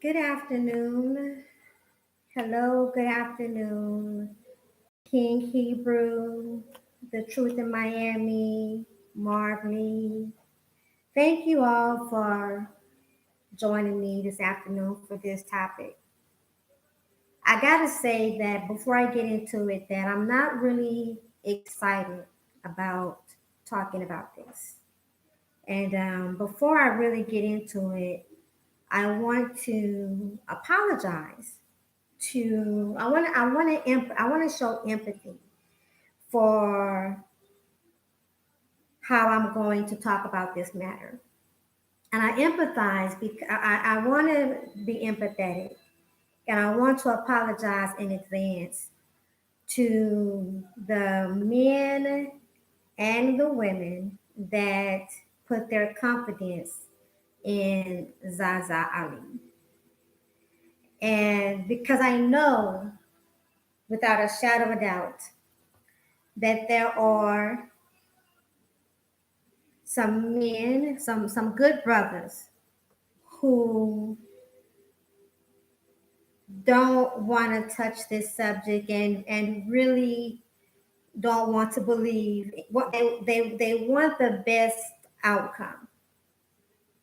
Good afternoon. Hello, good afternoon. King Hebrew, The Truth in Miami, Marley. Thank you all for joining me this afternoon for this topic. I gotta say that before I get into it, that I'm not really excited about talking about this. And before I really get into it, I want to apologize to I want to show empathy for how I'm going to talk about this matter. And I empathize because I want to be empathetic and I want to apologize in advance to the men and the women that put their confidence in Zaza Ali. And because I know without a shadow of a doubt that there are some men, some good brothers who don't want to touch this subject and really don't want to believe what they want the best outcome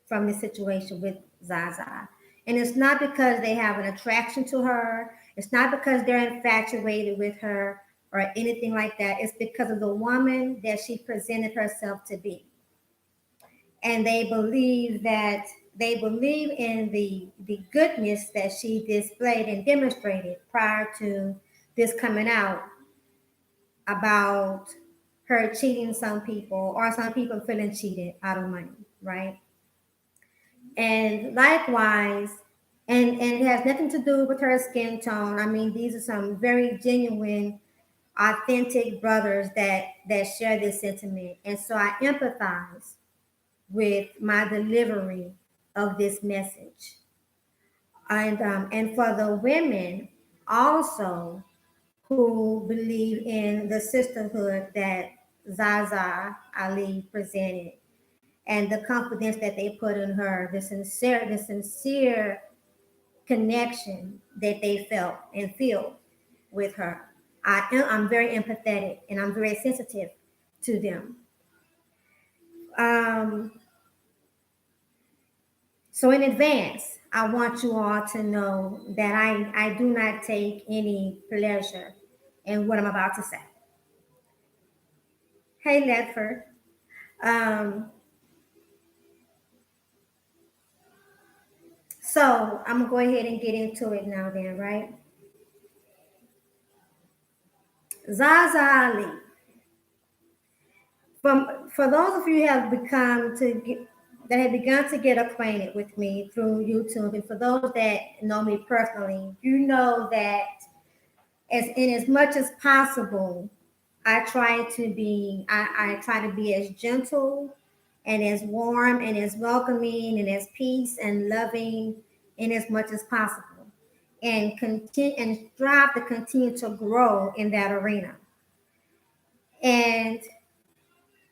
from the situation with Zaza. And it's not because they have an attraction to her. It's not because they're infatuated with her or anything like that. It's because of the woman that she presented herself to be. And they believe in the goodness that she displayed and demonstrated prior to this coming out about her cheating some people or some people feeling cheated out of money, right? And likewise, and it has nothing to do with her skin tone. I mean, these are some very genuine, authentic brothers that share this sentiment. And so I empathize with my delivery of this message. And for the women also who believe in the sisterhood that Zaza Ali presented and the confidence that they put in her, the sincere connection that they felt and feel with her. I'm very empathetic and I'm very sensitive to them. Um, So in advance, I want you all to know that I do not take any pleasure in what I'm about to say. Hey, Ledford. Um, so I'm gonna go ahead and get into it now then, right? Zaza Ali. For those of you who have that have begun to get acquainted with me through YouTube, and for those that know me personally, you know that as much as possible, I try to be as gentle and as warm and as welcoming and as peace and loving in as much as possible. And continue and strive to continue to grow in that arena. And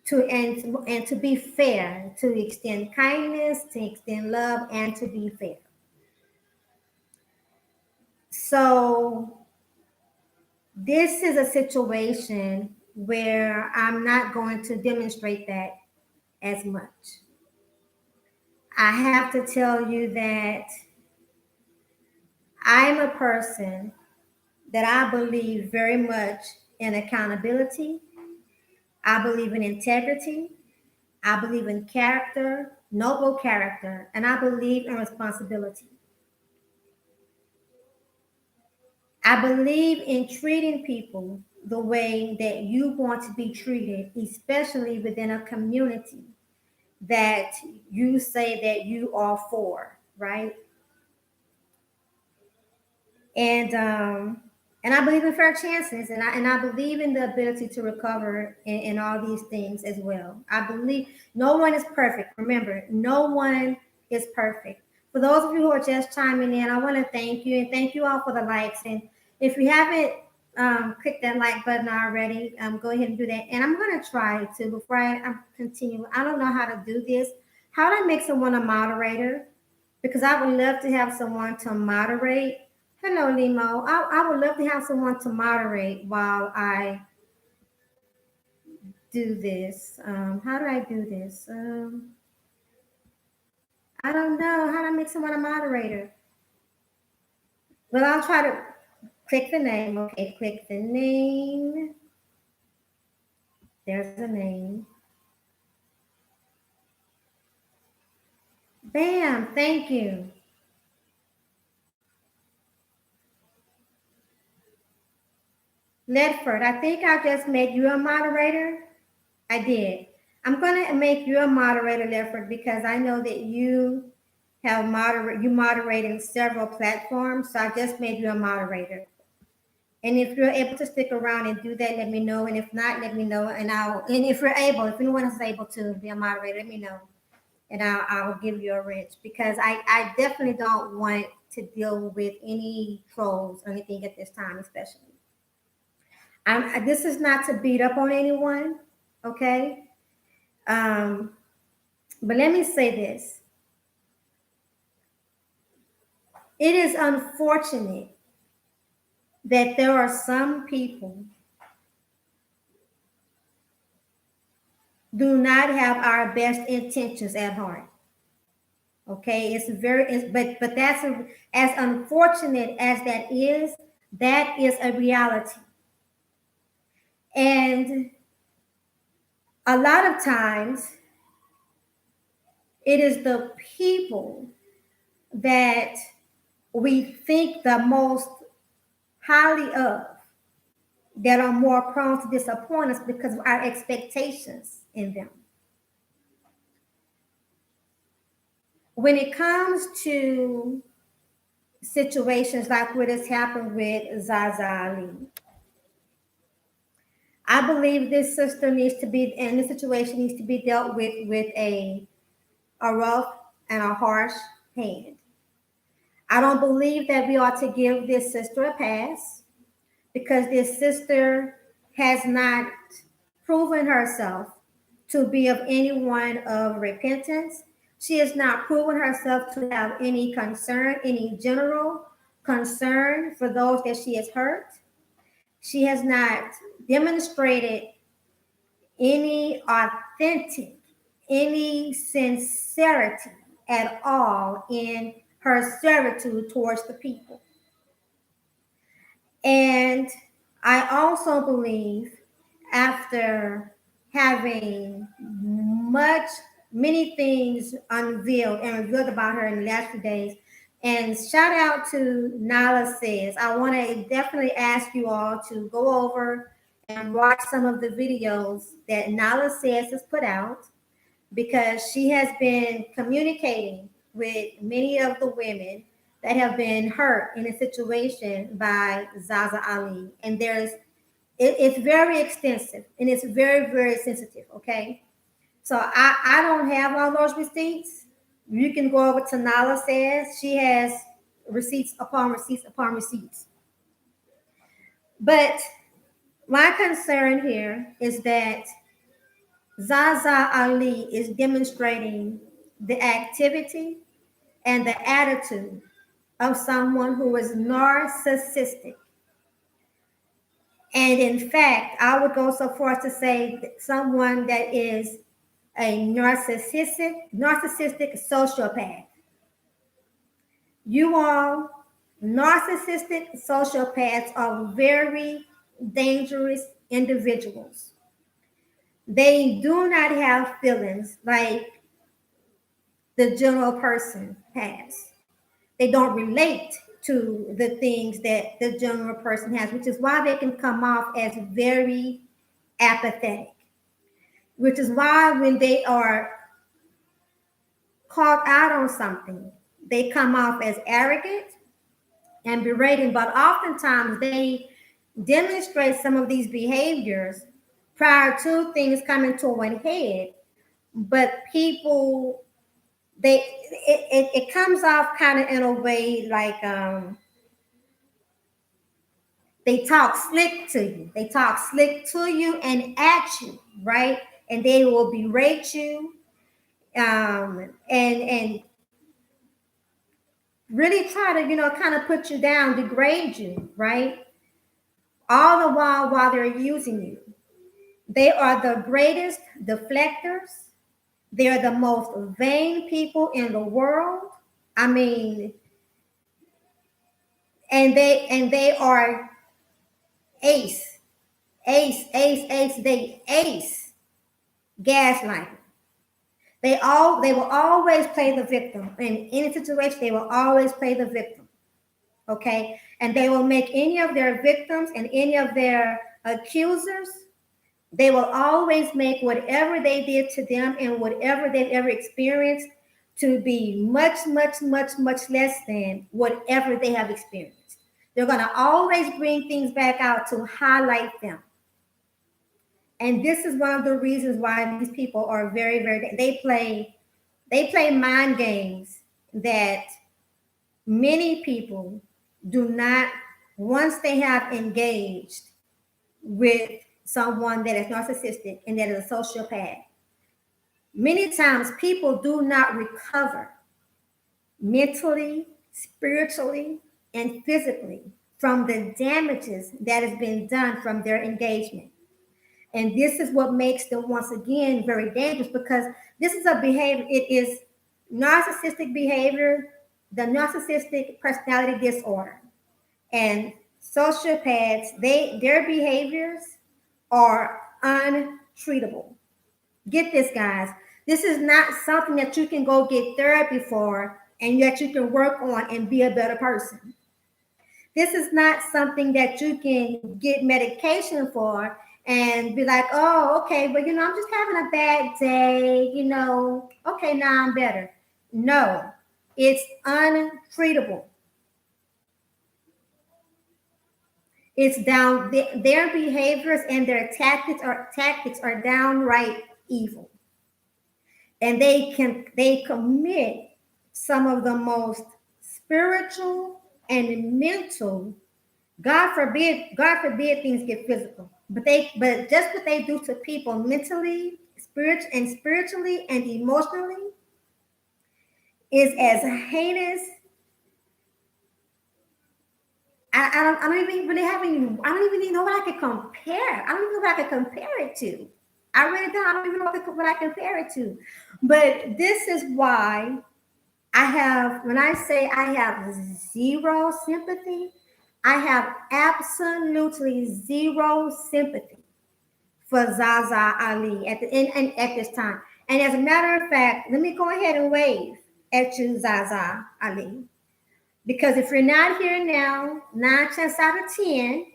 to be fair, to extend kindness, to extend love, and to be fair. So this is a situation where I'm not going to demonstrate that as much. I have to tell you that I'm a person that I believe very much in accountability. I believe in integrity. I believe in character, noble character, and I believe in responsibility. I believe in treating people the way that you want to be treated, especially within a community that you say that you are for, right? And and I believe in fair chances, and I believe in the ability to recover in all these things as well. I believe no one is perfect. Remember, no one is perfect. For those of you who are just chiming in, I want to thank you and thank you all for the likes. And if you haven't clicked that like button already, go ahead and do that. And I'm going to try to before I continue. I don't know how to do this. How do I make someone a moderator? because I would love to have someone to moderate. Hello, Limo. I would love to have someone to moderate while I do this. How do I do this? I don't know how to make someone a moderator. Well, I'll try to click the name. Okay, click the name. There's a name. Bam, thank you. Ledford, I think I just made you a moderator. I did. I'm going to make you a moderator, Ledford, because I know that you have moderating several platforms. So I just made you a moderator. And if you're able to stick around and do that, let me know. And if not, let me know. And if you're able, if anyone is able to be a moderator, let me know. And I'll give you a wrench because I definitely don't want to deal with any trolls or anything at this time, especially. This is not to beat up on anyone, okay? But let me say this. It is unfortunate that there are some people do not have our best intentions at heart. Okay, but as unfortunate as that is a reality. And a lot of times it is the people that we think the most highly of that are more prone to disappoint us because of our expectations in them. When it comes to situations like what has happened with Zaza Ali, I believe this sister needs to be, and this situation needs to be dealt with a rough and a harsh hand. I don't believe that we ought to give this sister a pass because this sister has not proven herself to be of anyone of repentance. She has not proven herself to have any concern, any general concern for those that she has hurt. She has not demonstrated any authentic, any sincerity at all in her servitude towards the people. And I also believe after having many things unveiled and revealed about her in the last few days, and shout out to Nala Says, I want to definitely ask you all to go over and watch some of the videos that Nala Says has put out because she has been communicating with many of the women that have been hurt in a situation by Zaza Ali. And it's very extensive and it's very, very sensitive, okay? So I don't have all those receipts. You can go over to Nala Says. She has receipts upon receipts upon receipts. But my concern here is that Zaza Ali is demonstrating the activity and the attitude of someone who is narcissistic. And in fact, I would go so far as to say that someone that is a narcissistic sociopath. You all, narcissistic sociopaths are very dangerous individuals. They do not have feelings like the general person has. They don't relate to the things that the general person has, which is why they can come off as very apathetic, which is why when they are caught out on something, they come off as arrogant and berating, but oftentimes they demonstrate some of these behaviors prior to things coming to a head. But people, it comes off kind of in a way like they talk slick to you. They talk slick to you and at you, right? And they will berate you, and really try to, kind of put you down, degrade you, right? All the while they're using you. They are the greatest deflectors. They're the most vain people in the world. I mean, and they are ace, ace. They ace gaslighting. They will always play the victim in any situation. They will always play the victim. Okay, and they will make any of their victims and any of their accusers. They will always make whatever they did to them and whatever they've ever experienced to be much, much, much, much less than whatever they have experienced. They're going to always bring things back out to highlight them. And this is one of the reasons why these people are very, very, they play mind games that many people do not, once they have engaged with someone that is narcissistic and that is a sociopath, many times people do not recover mentally, spiritually, and physically from the damages that has been done from their engagement. And this is what makes them, once again, very dangerous, because this is a behavior, it is narcissistic behavior, the narcissistic personality disorder. And sociopaths, their behaviors are untreatable. Get this, guys. This is not something that you can go get therapy for and that you can work on and be a better person. This is not something that you can get medication for and be like, oh, okay, but I'm just having a bad day, okay, now I'm better. No, it's untreatable. It's down, their behaviors and their tactics are downright evil. And they commit some of the most spiritual and mental, God forbid things get physical, but just what they do to people mentally, spiritually and emotionally is as heinous. I don't even really have any. I don't even know what I could compare. I don't even know what I could compare it to. I really don't. I don't even know what I compare it to. But this is why I have, when I say I have zero sympathy, I have absolutely zero sympathy for Zaza Ali at the end and at this time. And as a matter of fact, let me go ahead and wave at you, Zaza Ali. Because if you're not here now, 9 chances out of 10,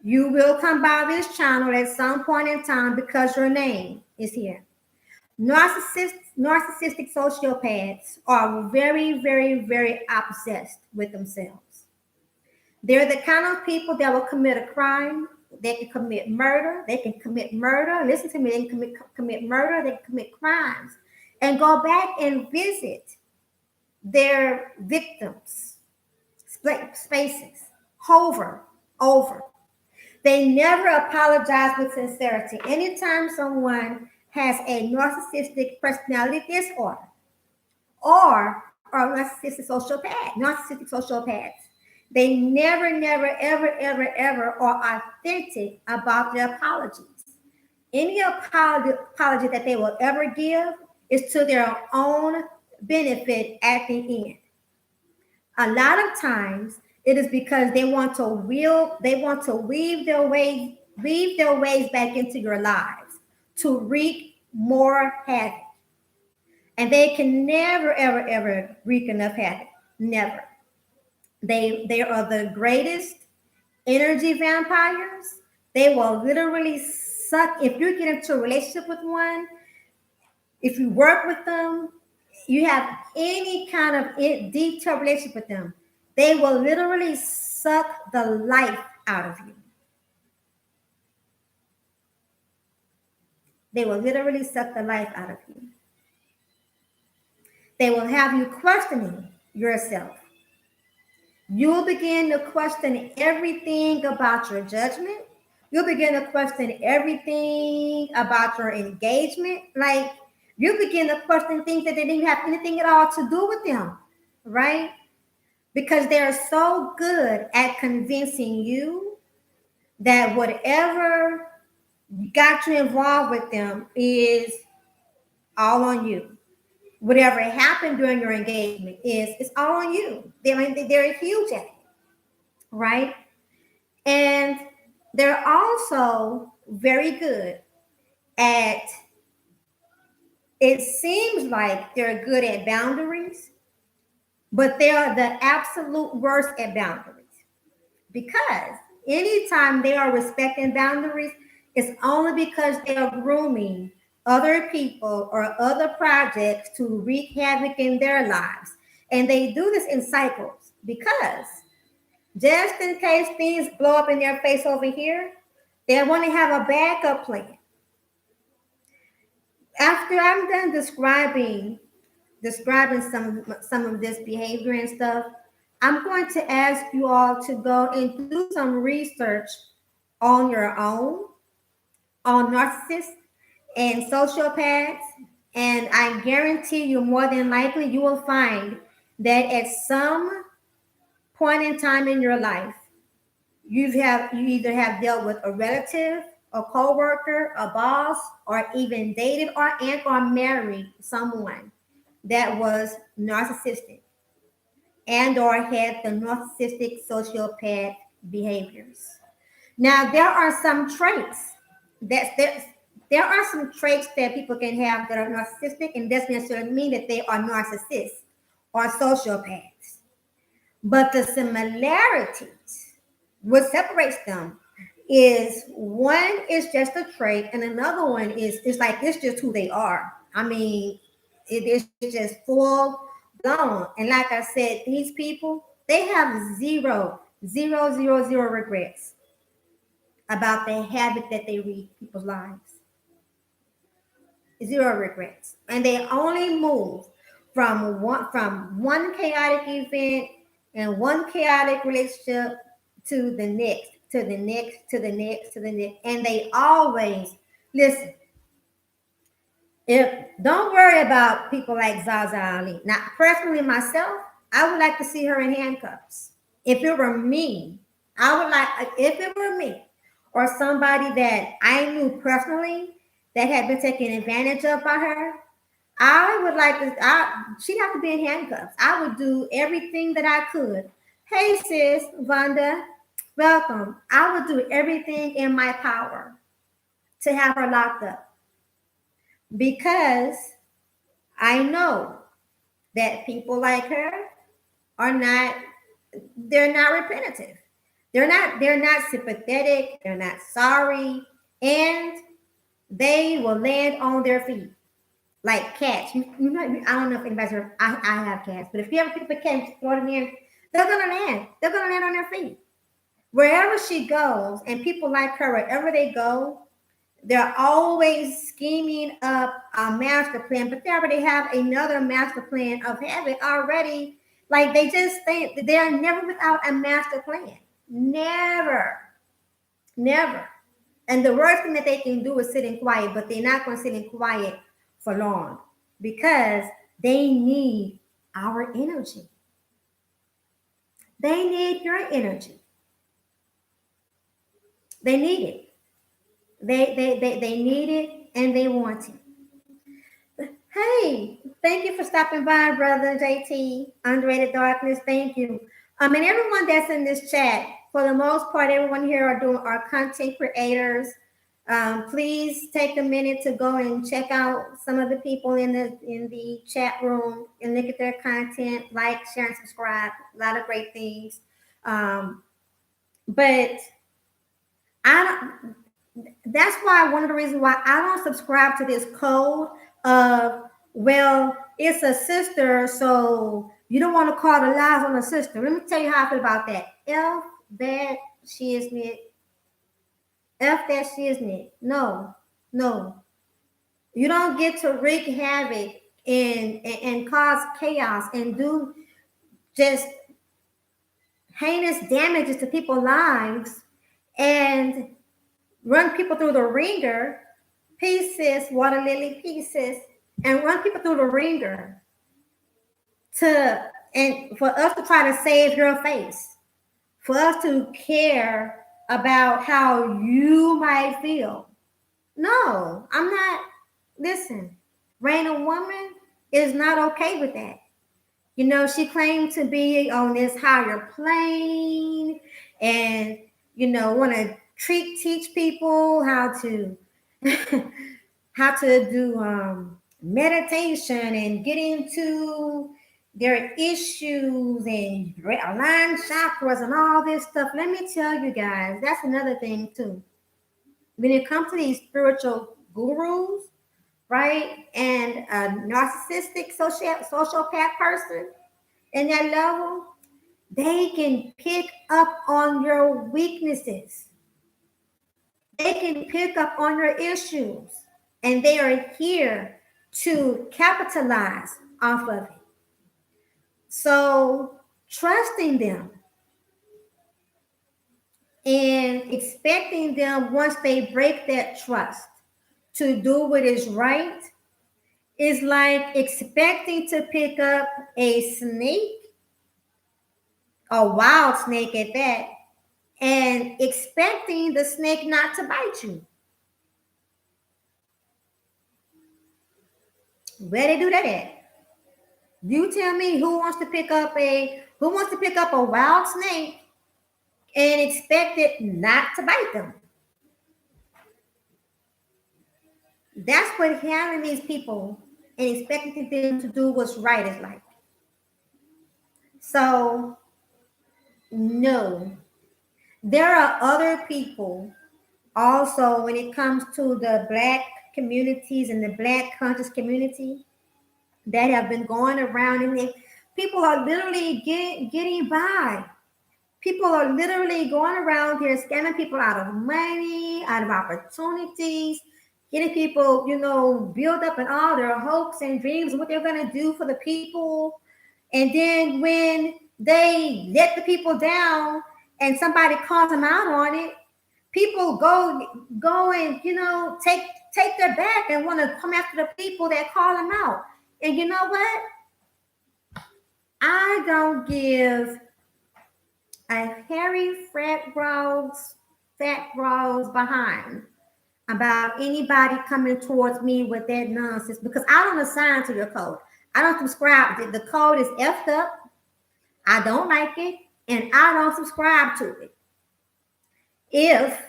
you will come by this channel at some point in time because your name is here. Narcissistic sociopaths are very, very, very obsessed with themselves. They're the kind of people that will commit a crime. They can commit murder. They can commit murder. Listen to me. They can commit murder. They can commit crimes and go back and visit their victims, spaces, over. They never apologize with sincerity. Anytime someone has a narcissistic personality disorder or narcissistic sociopaths, they never, ever are authentic about their apologies. Any apology that they will ever give is to their own benefit at the end. A lot of times it is because they want to weave their ways back into your lives to wreak more havoc. And they can never, ever wreak enough havoc. Never. They are the greatest energy vampires. They will literally suck. If you get into a relationship with one, if you work with them, you have any kind of detailed relationship with them, they will literally suck the life out of you. They will literally suck the life out of you. They will have you questioning yourself. You will begin to question everything about your judgment. You'll begin to question everything about your engagement. Like, you begin to question things that didn't have anything at all to do with them, right? because they're so good at convincing you that whatever got you involved with them is all on you. Whatever happened during your engagement is it's all on you. They're huge at it, right? And they're also very good at, it seems like they're good at boundaries, but they are the absolute worst at boundaries. Because anytime they are respecting boundaries, it's only because they are grooming other people or other projects to wreak havoc in their lives. And they do this in cycles because just in case things blow up in their face over here, they want to have a backup plan. After I'm done describing some of this behavior and stuff, I'm going to ask you all to go and do some research on your own on narcissists and sociopaths, and I guarantee you more than likely you will find that at some point in time in your life you either have dealt with a relative, a co-worker, a boss, or even dated or married someone that was narcissistic and or had the narcissistic sociopath behaviors. Now there are some traits that there are some traits that people can have that are narcissistic, and doesn't necessarily mean that they are narcissists or sociopaths. But the similarities, what separates them is one is just a trait, and another one is it's like it's just who they are. I mean, it is just full blown. And like I said, these people, they have zero regrets about the habit that they read people's lives. Zero regrets. And they only move from one chaotic event and one chaotic relationship to the next, to the next, to the next, to the next. And they always listen. If don't worry about people like Zaza Ali. Now, personally myself, I would like to see her in handcuffs. If it were me, I would like if it were me or somebody that I knew personally that had been taken advantage of by her, I would like to. She'd have to be in handcuffs. I would do everything that I could. Hey, sis, Vonda, welcome. I would do everything in my power to have her locked up because I know that people like her are not. They're not repetitive. They're not sympathetic. They're not sorry, and they will land on their feet like cats. You know, I don't know if anybody's ever, I have cats, but if you ever pick up a cat and throw them in, they're gonna land. They're gonna land on their feet. Wherever she goes, and people like her, wherever they go, they're always scheming up a master plan, but they already have another master plan of habit already. Like they just think they're never without a master plan. Never, never. And the worst thing that they can do is sit in quiet, but they're not going to sit in quiet for long because they need our energy. They need your energy. They need it. They need it and they want it. Hey, thank you for stopping by, brother JT. Underrated Darkness, thank you. And everyone that's in this chat, for the most part, everyone here are content creators. Please take a minute to go and check out some of the people in the chat room and look at their content, like, share, and subscribe. A lot of great things. But that's why one of the reasons why I don't subscribe to this code of, well, it's a sister, so you don't want to call the lies on a sister. Let me tell you how I feel about that. F that shiznit. F that shiznit. No. You don't get to wreak havoc and cause chaos and do just heinous damages to people's lives and run people through the ringer, pieces, water lily pieces, and run people through the ringer to and for us to try to save your face, for us to care about how you might feel. No, I'm not. Listen, Raina Woman is not okay with that. You know, she claimed to be on this higher plane and, you know, want to teach people how to how to do meditation and get into their issues and align chakras and all this stuff. Let me tell you guys, that's another thing too. When it comes to these spiritual gurus, right, and a narcissistic sociopath person in that level, they can pick up on your weaknesses. They can pick up on your issues, and they are here to capitalize off of it. So, trusting them and expecting them once they break that trust to do what is right is like expecting to pick up a snake, a wild snake at that, and expecting the snake not to bite you. Where they do that at? You tell me who wants to pick up a wild snake and expect it not to bite them. That's what having these people and expecting them to do what's right is like. So no, there are other people also when it comes to the Black communities and the Black conscious community that have been going around, and people are literally getting by. People are literally going around here scamming people out of money, out of opportunities, getting people, you know, build up in all their hopes and dreams, what they're going to do for the people. And then when they let the people down and somebody calls them out on it, people go and, you know, take their back and want to come after the people that call them out. And you know what? I don't give a hairy fat rose behind about anybody coming towards me with that nonsense because I don't assign to your code. I don't subscribe. The code is effed up. I don't like it, and I don't subscribe to it. If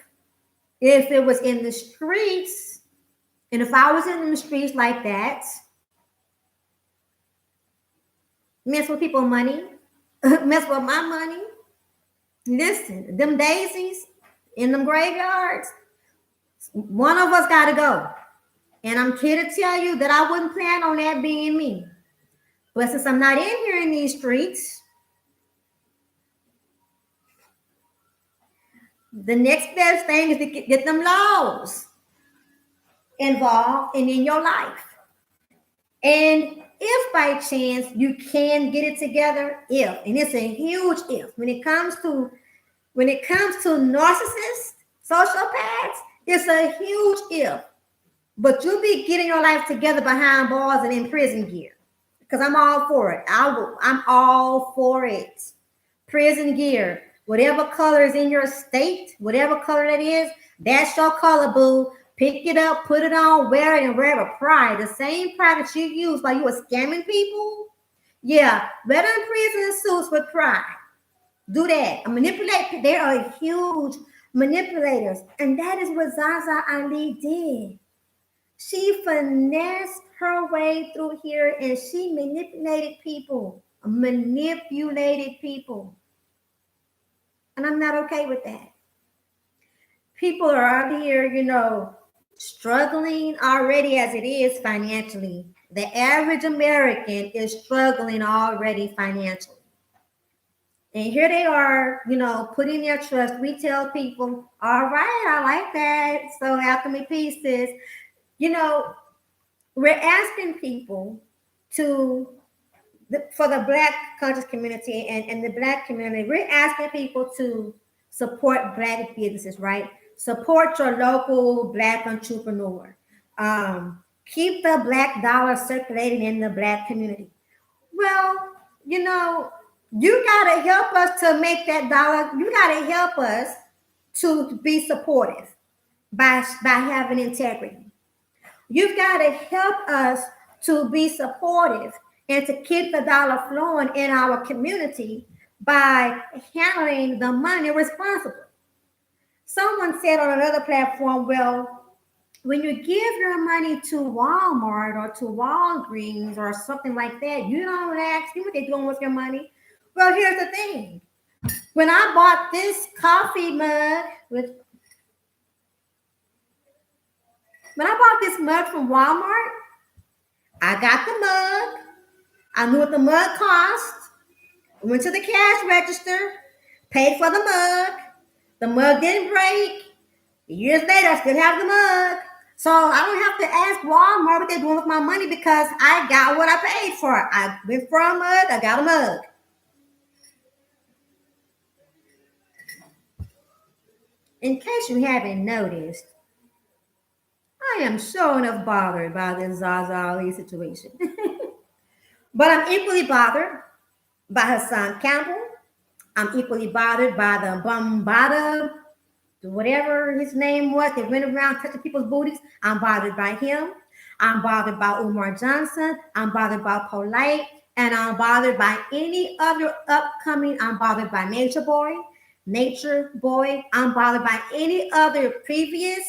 it was in the streets, and if I was in the streets like that, mess with people's money, mess with my money. Listen, them daisies in them graveyards, one of us got to go. And I'm here to tell you that I wouldn't plan on that being me. But since I'm not in here in these streets, the next best thing is to get them laws involved and in your life. And if by chance you can get it together, and it's a huge if, when it comes to narcissists, sociopaths, it's a huge if. But you'll be getting your life together behind bars and in prison gear. Because I'm all for it. I'm all for it. Prison gear. Whatever color is in your state, whatever color that is, that's your color, boo. Pick it up, put it on, wear it, and wear it with pride. The same pride that you use while you were scamming people. Yeah, wear them prison suits with pride. Do that. Manipulate. They are huge manipulators. And that is what Zaza Ali did. She finessed her way through here and she manipulated people. And I'm not okay with that. People are out here, you know, struggling already as it is financially. The average American is struggling already financially. And here they are, you know, putting their trust. We tell people, all right, I like that. So alchemy pieces, you know, we're asking people for the Black conscious community and the Black community, we're asking people to support Black businesses, right? Support your local Black entrepreneur. Keep the Black dollar circulating in the Black community. Well, you know, you gotta help us to make that dollar. You gotta help us to be supportive by having integrity. You've got to help us to be supportive and to keep the dollar flowing in our community by handling the money responsibly. Someone said on another platform, well, when you give your money to Walmart or to Walgreens or something like that, you don't ask them what they're doing with your money. Well, here's the thing. When I bought this coffee mug with when I bought this mug from Walmart, I got the mug. I knew what the mug cost. Went to the cash register, paid for the mug. The mug didn't break. Years later, I still have the mug. So I don't have to ask Walmart what they're doing with my money because I got what I paid for. I went for a mug, I got a mug. In case you haven't noticed, I am sure enough bothered by this Zaza Ali situation. But I'm equally bothered by Hassan Campbell. I'm equally bothered by the Bombada, whatever his name was, that went around touching people's booties. I'm bothered by him. I'm bothered by Umar Johnson. I'm bothered by Polite. And I'm bothered by any other upcoming. I'm bothered by Nature Boy. Nature Boy. I'm bothered by any other previous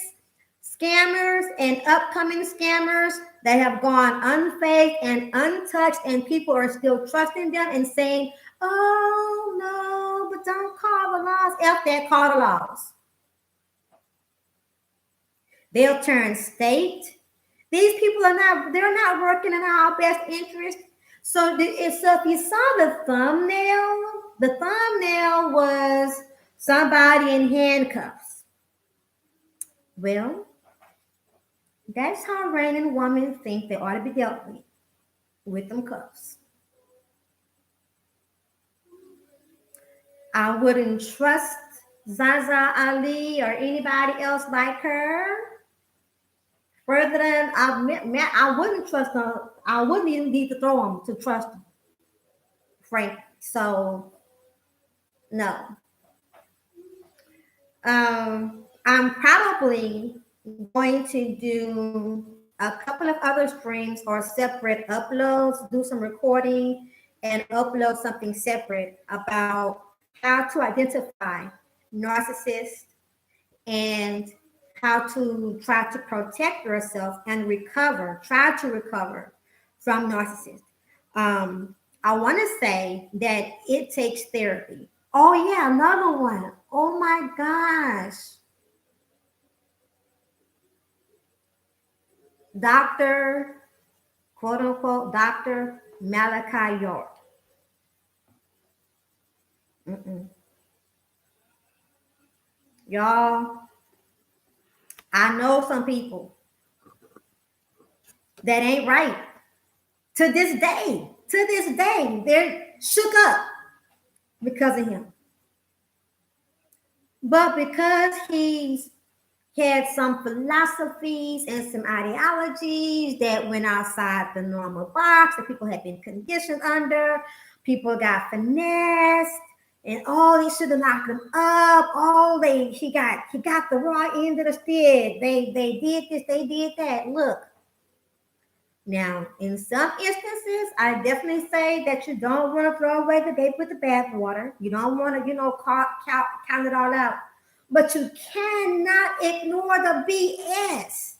scammers and upcoming scammers that have gone unfazed and untouched, and people are still trusting them and saying, oh no, but don't call the laws. F that, call the laws. They'll turn state. These people they're not working in our best interest. So if you saw the thumbnail was somebody in handcuffs. Well, that's how reigning women think they ought to be dealt with them cuffs. I wouldn't trust Zaza Ali or anybody else like her. Further than I wouldn't trust them. I wouldn't even need to throw them to trust them, frankly. So, no. I'm probably going to do a couple of other streams or separate uploads, do some recording, and upload something separate about how to identify narcissists and how to try to protect yourself and try to recover from narcissists. I want to say that it takes therapy. Oh, yeah, another one. Oh my gosh. Dr. quote unquote, Dr. Malachi York. Y'all, I know some people that ain't right. To this day, they're shook up because of him. But because he's had some philosophies and some ideologies that went outside the normal box that people had been conditioned under, people got finessed, and they should have locked him up. He got the raw end of the stick. They did this, they did that. Look. Now, in some instances, I definitely say that you don't want to throw away the baby with the bathwater. You don't want to, count it all out. But you cannot ignore the BS.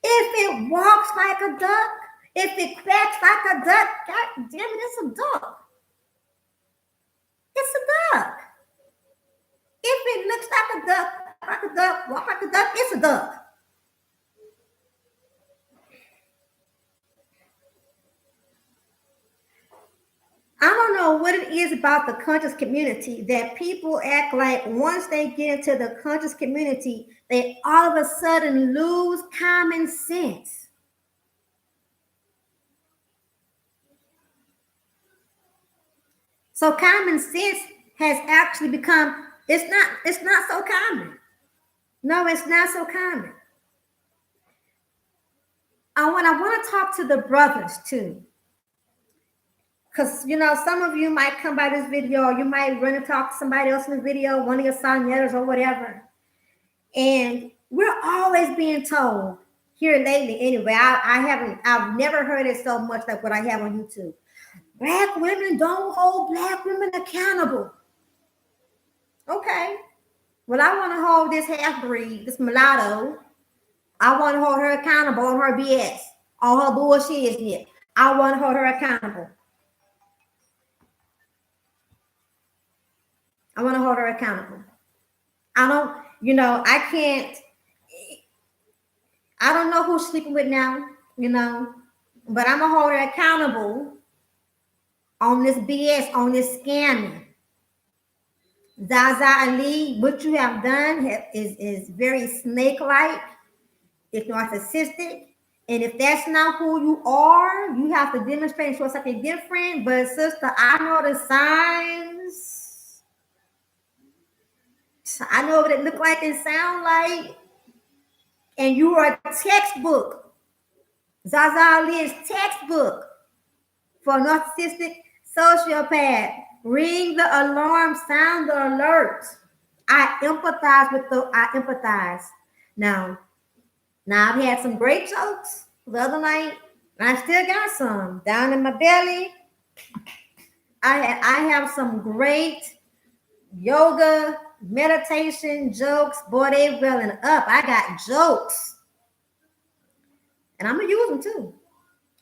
If it walks like a duck, if it quacks like a duck, God damn it, it's a duck. It's a duck. If it looks like a duck, walk like a duck, it's a duck. I don't know what it is about the conscious community that people act like once they get into the conscious community, they all of a sudden lose common sense. So common sense has actually become, it's not so common. No, it's not so common. I want to talk to the brothers too. Because, some of you might come by this video, or you might run and talk to somebody else in the video, one of your sonyetters or whatever. And we're always being told here lately, anyway, I've never heard it so much like what I have on YouTube. Black women don't hold black women accountable. Okay. Well, I want to hold this half breed, this mulatto. I want to hold her accountable on her BS, on her bullshit. I want to hold her accountable. I want to hold her accountable. I don't, I don't know who's sleeping with now, but I'm going to hold her accountable on this BS, on this scamming. Zaza Ali, what you have done is very snake-like. It's narcissistic. And if that's not who you are, you have to demonstrate and show something different. But sister, I know the signs. I know what it look like and sound like. And you are a textbook. Zaza Ali is textbook for a narcissistic sociopath. Ring the alarm, sound the alert. I empathize. Now I've had some great jokes the other night. I still got some down in my belly. I have some great yoga, meditation jokes. Boy, they welling up. I got jokes. And I'm going to use them too.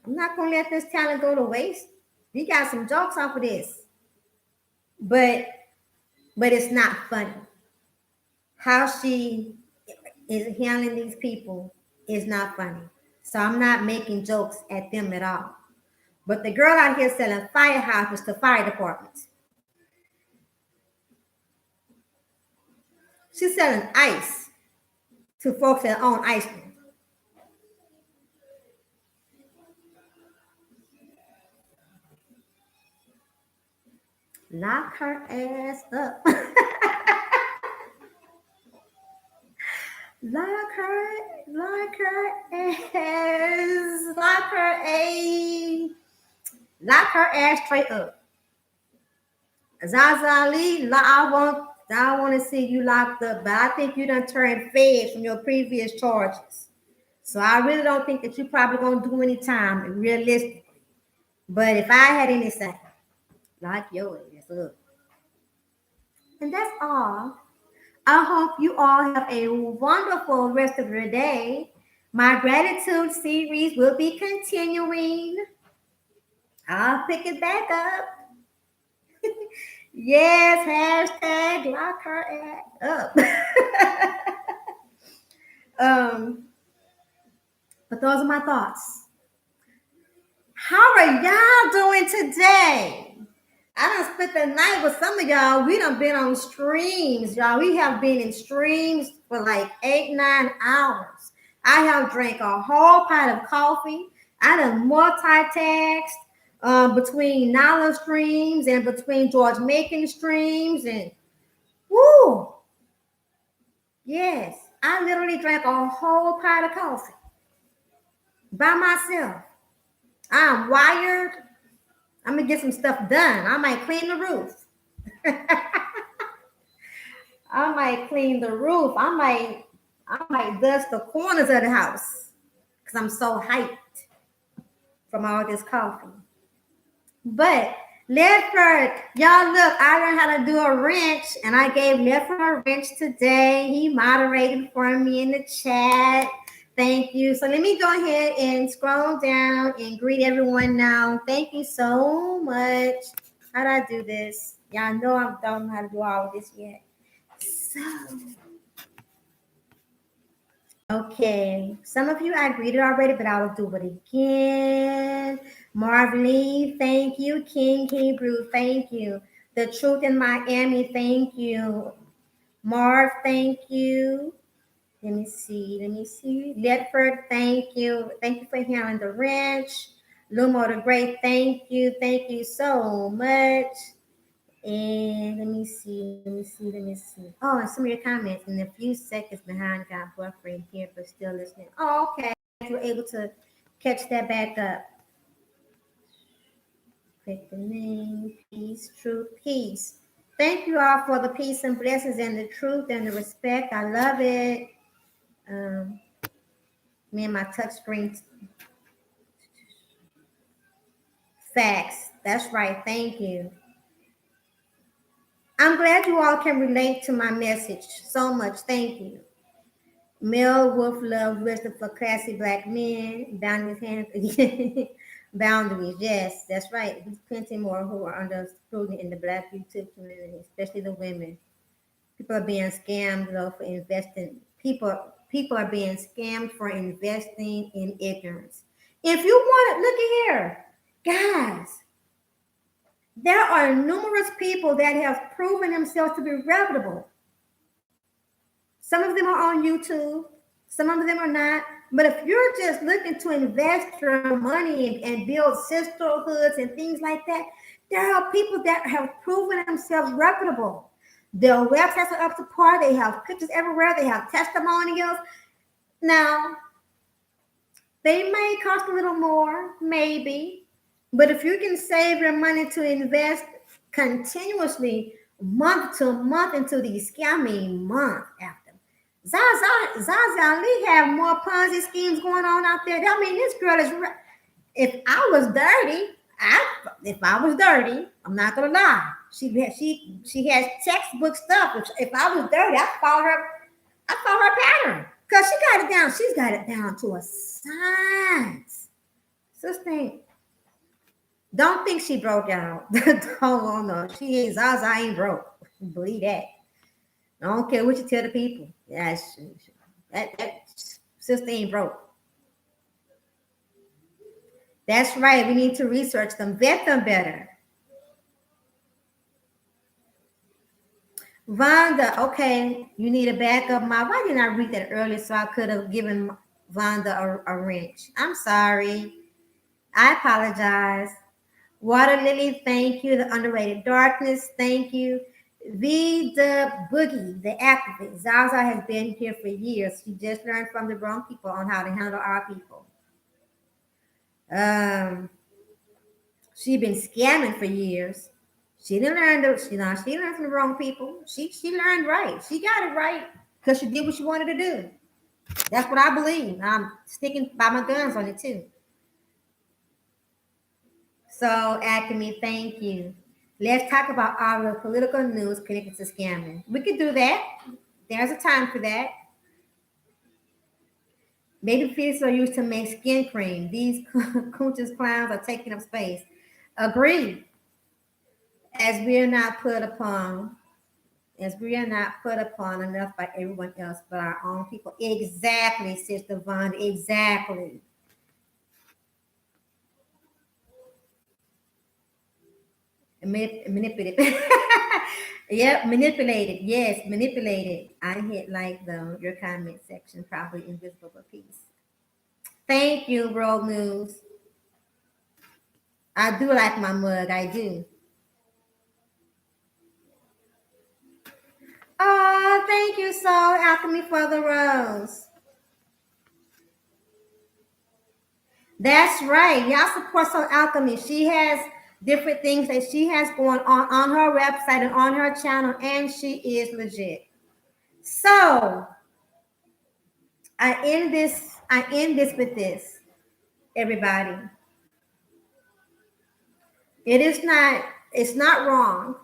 I'm not going to let this talent go to waste. We got some jokes off of this. But it's not funny. How she is handling these people is not funny. So I'm not making jokes at them at all. But the girl out here selling firehouses to fire departments. She's selling ice to folks that own ice cream. Lock her ass up. Lock her ass straight up. Zaza Ali, I want to see you locked up, but I think you done turned feds from your previous charges. So I really don't think that you're probably gonna do any time, realistically. But if I had any say, lock your ass up. And that's all. I hope you all have a wonderful rest of your day. My gratitude series will be continuing. I'll pick it back up. Yes, hashtag lock her ass up. But those are my thoughts. How are y'all doing today? I done spent the night with some of y'all. We done been on streams, y'all. We have been in streams for like 8-9 hours. I have drank a whole pot of coffee. I done multitasked between Nala streams and between George Macon streams. And woo! Yes, I literally drank a whole pot of coffee by myself. I'm wired. I'm gonna get some stuff done. I might clean the roof. I might dust the corners of the house because I'm so hyped from all this coffee. But Ledford, y'all look, I learned how to do a wrench, and I gave Ledford a wrench today. He moderated for me in the chat. Thank you. So let me go ahead and scroll down and greet everyone now. Thank you so much. How do I do this? Y'all know I don't know how to do all of this yet. So, okay. Some of you I greeted already, but I will do it again. Marv Lee, thank you. King Hebrew, thank you. The Truth in Miami, thank you. Marv, thank you. Let me see. Ledford, thank you. Thank you for hearing the wrench. Lumo the Great, thank you. Thank you so much. And let me see. Oh, and some of your comments in a few seconds behind got buffering here, but still listening. Oh, okay. You were able to catch that back up. Pick the name, peace, truth, peace. Thank you all for the peace and blessings and the truth and the respect. I love it. Um, Me and my touch screen facts. That's right. Thank you. I'm glad you all can relate to my message so much. Thank you. Mel Wolf love wisdom for classy black men. Boundaries, boundaries. Yes, that's right. There's plenty more who are under scrutiny in the black YouTube community, especially the women. People are being scammed though for investing. People are being scammed for investing in ignorance. If you want it, look at here, guys. There are numerous people that have proven themselves to be reputable. Some of them are on YouTube, some of them are not. But if you're just looking to invest your money and build sisterhoods and things like that, there are people that have proven themselves reputable. Their websites are up to par. They have pictures everywhere. They have testimonials. Now, they may cost a little more, maybe, but if you can save your money to invest continuously, month to month into these, I mean, month after. Zaza Ali have more Ponzi schemes going on out there. I mean, this girl is. If I was dirty, if I was dirty, I'm not gonna lie. She has textbook stuff. If I was dirty, I follow her pattern. Because she got it down. She's got it down to a science. Sister, don't think she broke out. Oh, no. She ain't. Zaza ain't broke. Believe that. I don't care what you tell the people. That sister ain't broke. That's right. We need to research them, vet them better. Vonda, okay, you need a backup. Why didn't I read that earlier so I could have given Vonda a wrench? I'm sorry. I apologize. Water Lily, thank you. The Underrated Darkness, thank you. The Boogie, the activist. Zaza has been here for years. She just learned from the wrong people on how to handle our people. She been scamming for years. She didn't learn she learned from the wrong people. She learned right. She got it right because she did what she wanted to do. That's what I believe. I'm sticking by my guns on it too. So, Acme, thank you. Let's talk about all the political news connected to scamming. We could do that. There's a time for that. Baby fish are used to make skin cream. These Kunch's clowns are taking up space. Agreed. As we are not put upon enough by everyone else but our own people. Exactly, Sister Vaughn. Exactly. Manipulated. Yep, manipulated. Yes, manipulated. I hit like though. Your comment section probably invisible for peace. Thank you, World News. I do like my mug. I do. Oh, thank you, Soul Alchemy, for the rose. That's right. Y'all support Soul Alchemy. She has different things that she has going on her website and on her channel, and she is legit. So I end this with this, everybody. It's not wrong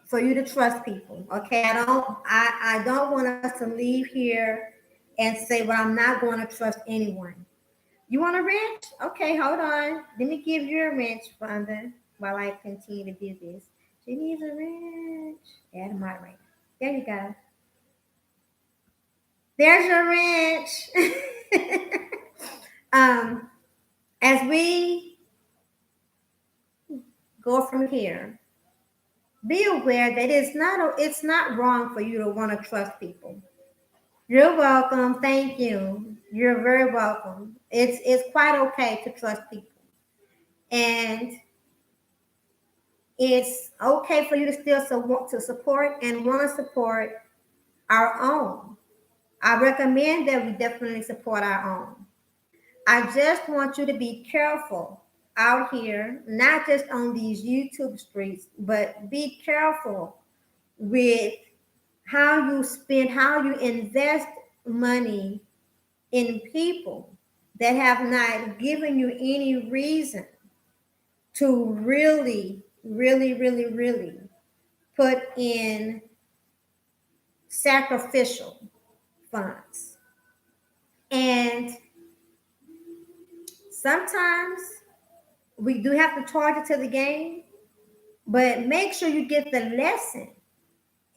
for you to trust people. Okay. I don't want us to leave here and say, well, I'm not going to trust anyone. You want a wrench? Okay, hold on. Let me give you a wrench, Fonda, while I continue to do this. She needs a wrench. Add a moderator. There you go. There's your wrench. As we go from here, be aware that it's not wrong for you to want to trust people. You're welcome. Thank you. You're very welcome. It's quite okay to trust people. And it's okay for you to still want to support and want to support our own. I recommend that we definitely support our own. I just want you to be careful out here, not just on these YouTube streets, but be careful with how you spend, how you invest money in people that have not given you any reason to really put in sacrificial funds. And sometimes we do have to charge it to the game, but make sure you get the lesson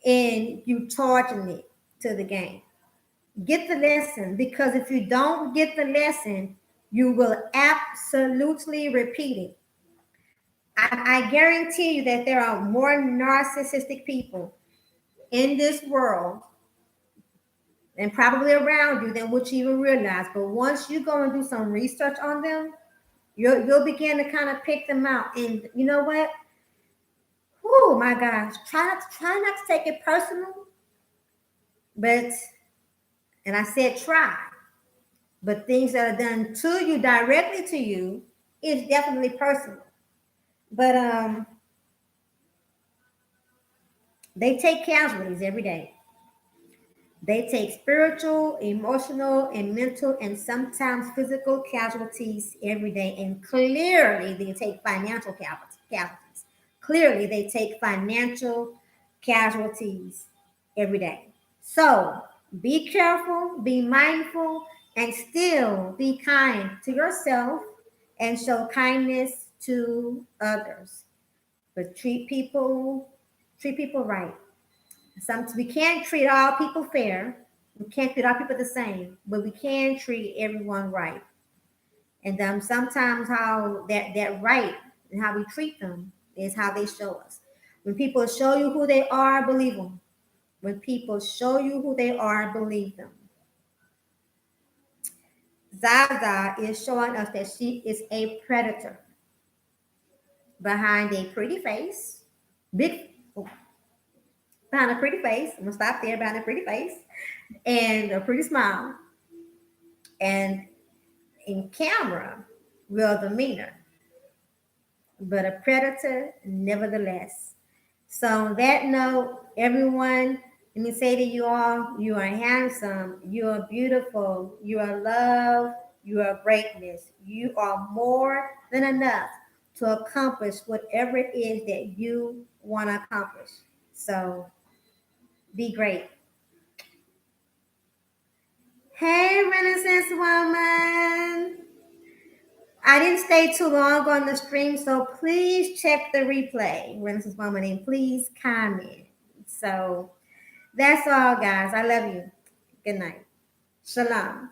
in you charging it to the game. Get the lesson, because if you don't get the lesson, you will absolutely repeat it. I guarantee you that there are more narcissistic people in this world and probably around you than what you even realize. But once you go and do some research on them, you'll begin to kind of pick them out. And you know what? Oh my gosh, try not to take it personal. But and I said try, but things that are done to you, directly to you, is definitely personal. But they take casualties every day. They take spiritual, emotional, and mental, and sometimes physical casualties every day. And clearly, they take financial casualties. Clearly, they take financial casualties every day. So be careful, be mindful, and still be kind to yourself and show kindness to others. But treat people right. We can't treat all people fair. We can't treat all people the same, but we can treat everyone right. And sometimes how that right and how we treat them is how they show us. When people show you who they are, believe them. When people show you who they are, believe them. Zaza is showing us that she is a predator behind a pretty face, big behind a pretty face. I'm gonna stop there, behind a pretty face and a pretty smile, and in camera, real demeanor, but a predator nevertheless. So on that note, everyone, let me say to you all, you are handsome, you are beautiful, you are love, you are greatness. You are more than enough to accomplish whatever it is that you want to accomplish. So be great. Hey, Renaissance woman. I didn't stay too long on the stream, so please check the replay, Renaissance woman, and please comment. So that's all, guys. I love you. Good night. Shalom.